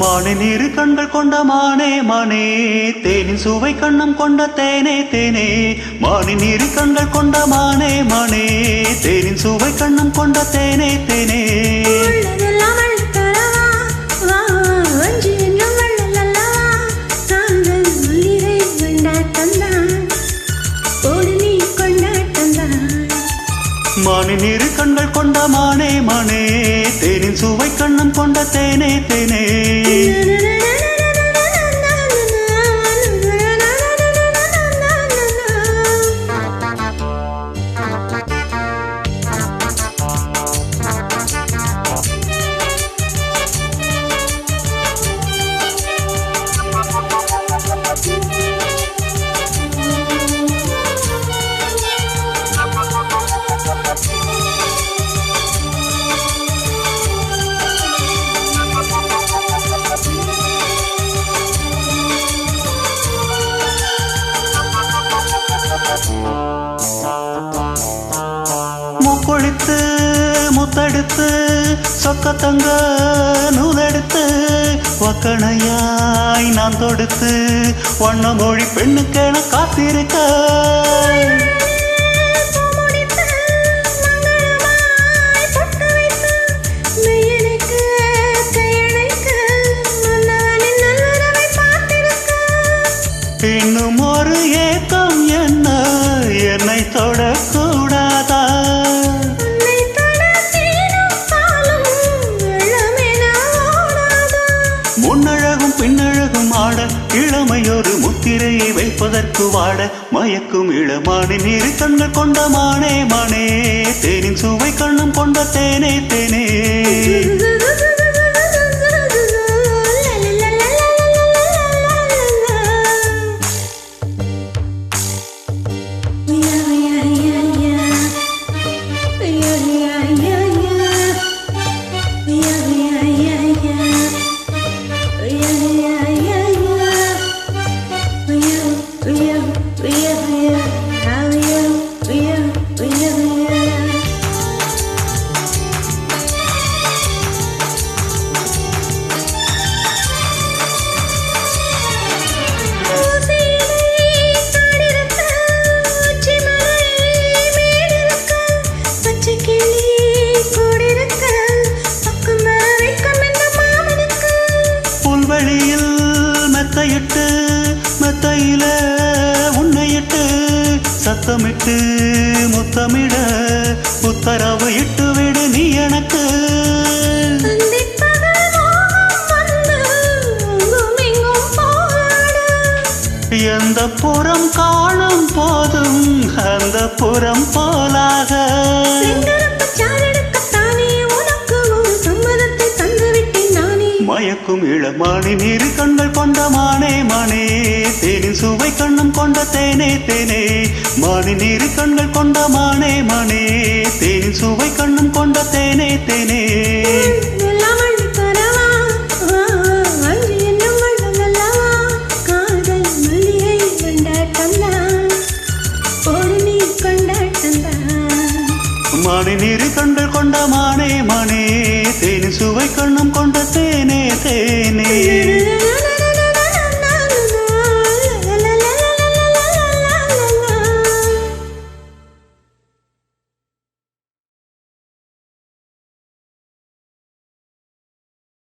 மானே நீரு கண்கள் கொண்ட மானே மானே தேனின் சுவை கண்ணம் கொண்ட தேனே தேனே மானே நீரு கண்கள் கொண்ட மானே மானே தேனின் சுவை கண்ணம் கொண்ட தேனே தேனே மானே நீரு கண்கள் கொண்ட மானே மானே தேனின் சுவை கண்ணம் கொண்ட தேனே தேனே முக்கொழித்து முத்தெடுத்து சொக்கத்தங்க நூலெடுத்து வக்கணையாய் நான் தொடுத்து வண்ண மொழி பெண்ணுக்கென காத்திருக்க இன்னும் ஒரு ஏக்கம் என்ன என்னை தொடக்கூடாதா முன்னழகும் பின்னழகும் ஆட இளமையொரு முத்திரையை வைப்பதற்கு வாட மயக்கும் இளமானே நீரு கண்கள் கொண்ட மானே மானே தேனின் சுவை கண்ணும் கொண்ட தேனே தேனே புல்வெளியில் மெத்தையிட்டு மெத்தையில உன்னையிட்டு சத்தமிட்டு முத்தமிட உத்தரவு இட்டு விடு நீ எனக்கு எந்த புறம் காணும் போதும் அந்த புறம் போலாக மயக்கும் இளமானே நீரு கண்கள் கொண்ட மானே மானே தேனின் சுவை கண்ணும் கொண்ட தேனே தேனே மானே நீரு கண்கள் கொண்ட மானே மானே தேனின் சுவை கண்ணும் கொண்ட தேனே தேனே மானே நீரு கண்கள் கொண்ட மானே மானே தேனின் சுவை கண்ணும் கொண்ட தேனே தேனே